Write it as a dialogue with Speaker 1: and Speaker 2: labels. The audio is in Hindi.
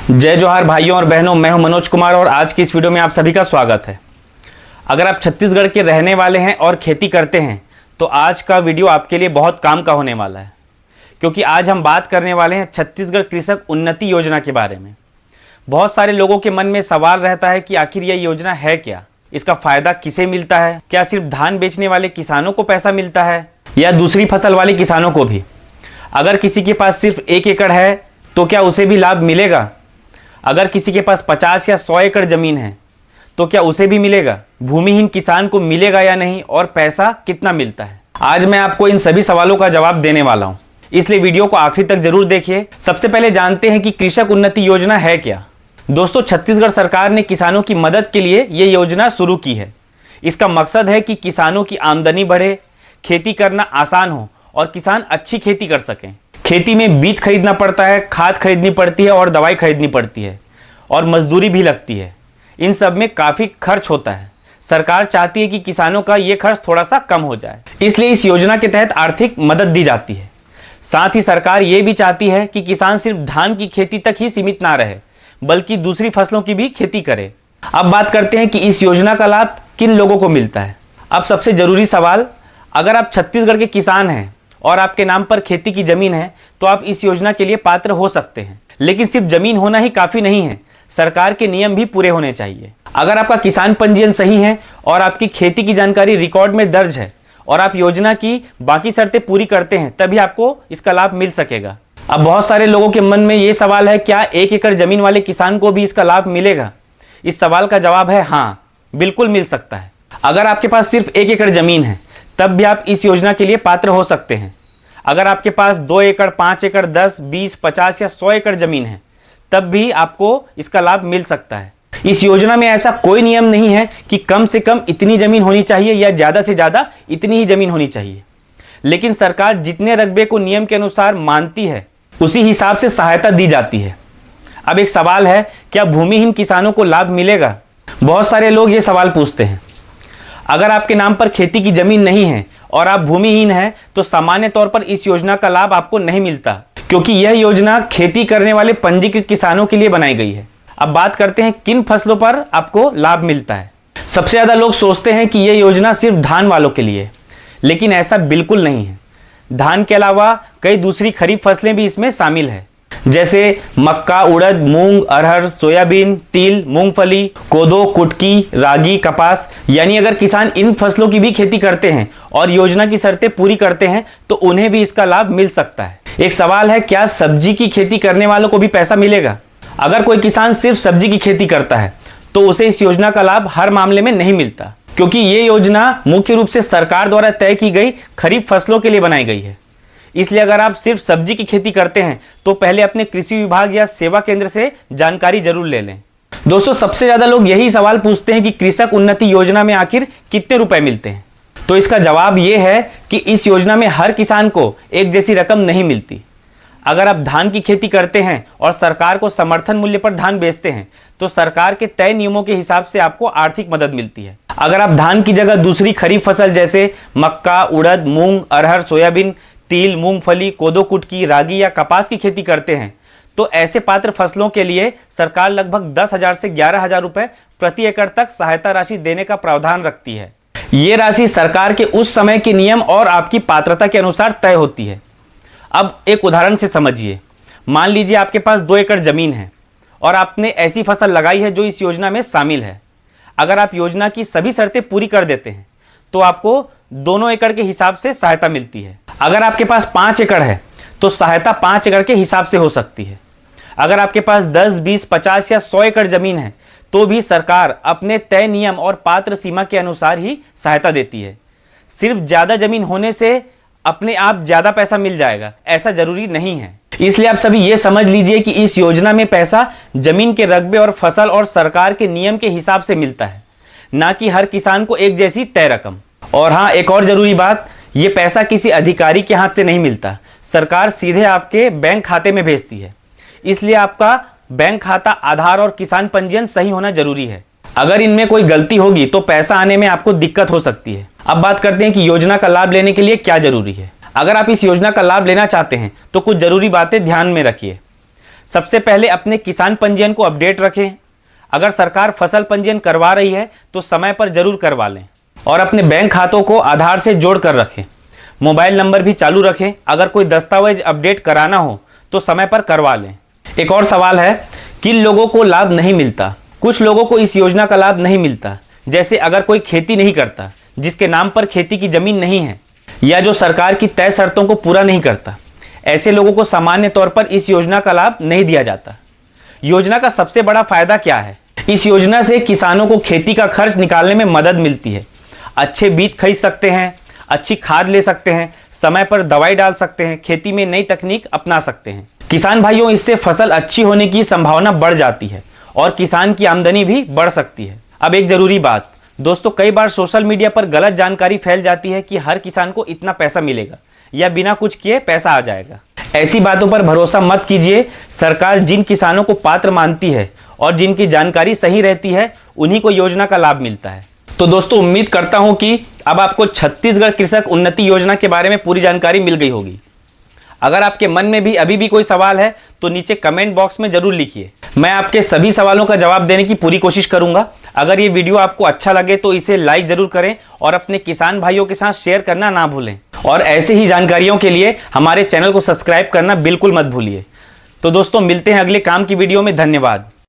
Speaker 1: जय जोहार भाइयों और बहनों, मैं हूं मनोज कुमार और आज की इस वीडियो में आप सभी का स्वागत है। अगर आप छत्तीसगढ़ के रहने वाले हैं और खेती करते हैं तो आज का वीडियो आपके लिए बहुत काम का होने वाला है, क्योंकि आज हम बात करने वाले हैं छत्तीसगढ़ कृषक उन्नति योजना के बारे में। बहुत सारे लोगों के मन में सवाल रहता है कि आखिर यह योजना है क्या, इसका फायदा किसे मिलता है, क्या सिर्फ धान बेचने वाले किसानों को पैसा मिलता है या दूसरी फसल वाले किसानों को भी। अगर किसी के पास सिर्फ 1 एकड़ है तो क्या उसे भी लाभ मिलेगा? अगर किसी के पास 50 या 100 एकड़ जमीन है तो क्या उसे भी मिलेगा? भूमिहीन किसान को मिलेगा या नहीं और पैसा कितना मिलता है? आज मैं आपको इन सभी सवालों का जवाब देने वाला हूं, इसलिए वीडियो को आखिरी तक जरूर देखिए। सबसे पहले जानते हैं कि कृषक उन्नति योजना है क्या। दोस्तों, छत्तीसगढ़ सरकार ने किसानों की मदद के लिए ये योजना शुरू की है। इसका मकसद है कि किसानों की आमदनी बढ़े, खेती करना आसान हो और किसान अच्छी खेती कर सकें। खेती में बीज खरीदना पड़ता है, खाद खरीदनी पड़ती है और दवाई खरीदनी पड़ती है और मजदूरी भी लगती है। इन सब में काफ़ी खर्च होता है। सरकार चाहती है कि किसानों का ये खर्च थोड़ा सा कम हो जाए, इसलिए इस योजना के तहत आर्थिक मदद दी जाती है। साथ ही सरकार ये भी चाहती है कि किसान सिर्फ धान की खेती तक ही सीमित ना रहे, बल्कि दूसरी फसलों की भी खेती करे। अब बात करते हैं कि इस योजना का लाभ किन लोगों को मिलता है। अब सबसे जरूरी सवाल, अगर आप छत्तीसगढ़ के किसान हैं और आपके नाम पर खेती की जमीन है तो आप इस योजना के लिए पात्र हो सकते हैं। लेकिन सिर्फ जमीन होना ही काफी नहीं है, सरकार के नियम भी पूरे होने चाहिए। अगर आपका किसान पंजीयन सही है और आपकी खेती की जानकारी रिकॉर्ड में दर्ज है और आप योजना की बाकी शर्तें पूरी करते हैं, तभी आपको इसका लाभ मिल सकेगा। अब बहुत सारे लोगों के मन में ये सवाल है, क्या 1 एकड़ जमीन वाले किसान को भी इसका लाभ मिलेगा? इस सवाल का जवाब है हाँ, बिल्कुल मिल सकता है। अगर आपके पास सिर्फ 1 एकड़ जमीन है तब भी आप इस योजना के लिए पात्र हो सकते हैं। अगर आपके पास 2 एकड़, 5 एकड़, 10, 20, 50 या 100 एकड़ जमीन है तब भी आपको इसका लाभ मिल सकता है। इस योजना में ऐसा कोई नियम नहीं है कि कम से कम इतनी जमीन होनी चाहिए या ज्यादा से ज्यादा इतनी ही जमीन होनी चाहिए, लेकिन सरकार जितने रकबे को नियम के अनुसार मानती है उसी हिसाब से सहायता दी जाती है। अब एक सवाल है, क्या भूमिहीन किसानों को लाभ मिलेगा? बहुत सारे लोग ये सवाल पूछते हैं। अगर आपके नाम पर खेती की जमीन नहीं है और आप भूमिहीन हैं तो सामान्य तौर पर इस योजना का लाभ आपको नहीं मिलता, क्योंकि यह योजना खेती करने वाले पंजीकृत किसानों के लिए बनाई गई है। अब बात करते हैं किन फसलों पर आपको लाभ मिलता है। सबसे ज्यादा लोग सोचते हैं कि यह योजना सिर्फ धान वालों के लिए, लेकिन ऐसा बिल्कुल नहीं है। धान के अलावा कई दूसरी खरीफ फसलें भी इसमें शामिल है, जैसे मक्का, उड़द, मूंग, अरहर, सोयाबीन, तिल, मूंगफली, कोदो, कुटकी, रागी, कपास। यानी अगर किसान इन फसलों की भी खेती करते हैं और योजना की शर्तें पूरी करते हैं तो उन्हें भी इसका लाभ मिल सकता है। एक सवाल है, क्या सब्जी की खेती करने वालों को भी पैसा मिलेगा? अगर कोई किसान सिर्फ सब्जी की खेती करता है तो उसे इस योजना का लाभ हर मामले में नहीं मिलता, क्योंकि ये योजना मुख्य रूप से सरकार द्वारा तय की गई खरीफ फसलों के लिए बनाई गई है। इसलिए अगर आप सिर्फ सब्जी की खेती करते हैं तो पहले अपने कृषि विभाग या सेवा केंद्र से जानकारी जरूर ले लें। दोस्तों, सबसे ज्यादा लोग यही सवाल पूछते हैं कि कृषक उन्नति योजना में आखिर कितने रुपए मिलते हैं। तो इसका जवाब यह है कि इस योजना में हर किसान को एक जैसी रकम नहीं मिलती। अगर आप धान की खेती करते हैं और सरकार को समर्थन मूल्य पर धान बेचते हैं तो सरकार के तय नियमों के हिसाब से आपको आर्थिक मदद मिलती है। अगर आप धान की जगह दूसरी खरीफ फसल जैसे मक्का, उड़द, मूंग, अरहर, सोयाबीन, तिल, मूंगफली, कोदो, कुटकी, रागी या कपास की खेती करते हैं तो ऐसे पात्र फसलों के लिए सरकार लगभग 10,000 से 11,000 रुपए प्रति एकड़ तक सहायता राशि देने का प्रावधान रखती है। ये राशि सरकार के उस समय के नियम और आपकी पात्रता के अनुसार तय होती है। अब एक उदाहरण से समझिए। मान लीजिए आपके पास 2 एकड़ जमीन है और आपने ऐसी फसल लगाई है जो इस योजना में शामिल है। अगर आप योजना की सभी शर्तें पूरी कर देते हैं तो आपको दोनों एकड़ के हिसाब से सहायता मिलती है। अगर आपके पास 5 एकड़ है तो सहायता 5 एकड़ के हिसाब से हो सकती है। अगर आपके पास 10, 20, 50 या 100 एकड़ जमीन है तो भी सरकार अपने तय नियम और पात्र सीमा के अनुसार ही सहायता देती है। सिर्फ ज्यादा जमीन होने से अपने आप ज्यादा पैसा मिल जाएगा, ऐसा जरूरी नहीं है। इसलिए आप सभी ये समझ लीजिए कि इस योजना में पैसा जमीन के रकबे और फसल और सरकार के नियम के हिसाब से मिलता है, ना कि हर किसान को एक जैसी तय रकम। और हाँ, एक और जरूरी बात, ये पैसा किसी अधिकारी के हाथ से नहीं मिलता, सरकार सीधे आपके बैंक खाते में भेजती है। इसलिए आपका बैंक खाता, आधार और किसान पंजीयन सही होना जरूरी है। अगर इनमें कोई गलती होगी तो पैसा आने में आपको दिक्कत हो सकती है। अब बात करते हैं कि योजना का लाभ लेने के लिए क्या जरूरी है। अगर आप इस योजना का लाभ लेना चाहते हैं तो कुछ जरूरी बातें ध्यान में रखिए। सबसे पहले अपने किसान पंजीयन को अपडेट रखें। अगर सरकार फसल पंजीयन करवा रही है तो समय पर जरूर करवा लें और अपने बैंक खातों को आधार से जोड़ कर रखें। मोबाइल नंबर भी चालू रखें। अगर कोई दस्तावेज अपडेट कराना हो तो समय पर करवा लें। एक और सवाल है, किन लोगों को लाभ नहीं मिलता? कुछ लोगों को इस योजना का लाभ नहीं मिलता, जैसे अगर कोई खेती नहीं करता, जिसके नाम पर खेती की जमीन नहीं है, या जो सरकार की तय शर्तों को पूरा नहीं करता। ऐसे लोगों को सामान्य तौर पर इस योजना का लाभ नहीं दिया जाता। योजना का सबसे बड़ा फायदा क्या है? इस योजना से किसानों को खेती का खर्च निकालने में मदद मिलती है। अच्छे बीज खरीद सकते हैं, अच्छी खाद ले सकते हैं, समय पर दवाई डाल सकते हैं, खेती में नई तकनीक अपना सकते हैं। किसान भाइयों, इससे फसल अच्छी होने की संभावना बढ़ जाती है और किसान की आमदनी भी बढ़ सकती है। अब एक जरूरी बात दोस्तों, कई बार सोशल मीडिया पर गलत जानकारी फैल जाती है कि हर किसान को इतना पैसा मिलेगा या बिना कुछ किए पैसा आ जाएगा। ऐसी बातों पर भरोसा मत कीजिए। सरकार जिन किसानों को पात्र मानती है और जिनकी जानकारी सही रहती है, उन्हीं को योजना का लाभ मिलता है। तो दोस्तों, उम्मीद करता हूं कि अब आपको छत्तीसगढ़ कृषक उन्नति योजना के बारे में पूरी जानकारी मिल गई होगी। अगर आपके मन में भी अभी भी कोई सवाल है तो नीचे कमेंट बॉक्स में जरूर लिखिए। मैं आपके सभी सवालों का जवाब देने की पूरी कोशिश करूंगा। अगर ये वीडियो आपको अच्छा लगे तो इसे लाइक जरूर करें और अपने किसान भाइयों के साथ शेयर करना ना भूलें। और ऐसे ही जानकारियों के लिए हमारे चैनल को सब्सक्राइब करना बिल्कुल मत भूलिए। तो दोस्तों, मिलते हैं अगले काम की वीडियो में। धन्यवाद।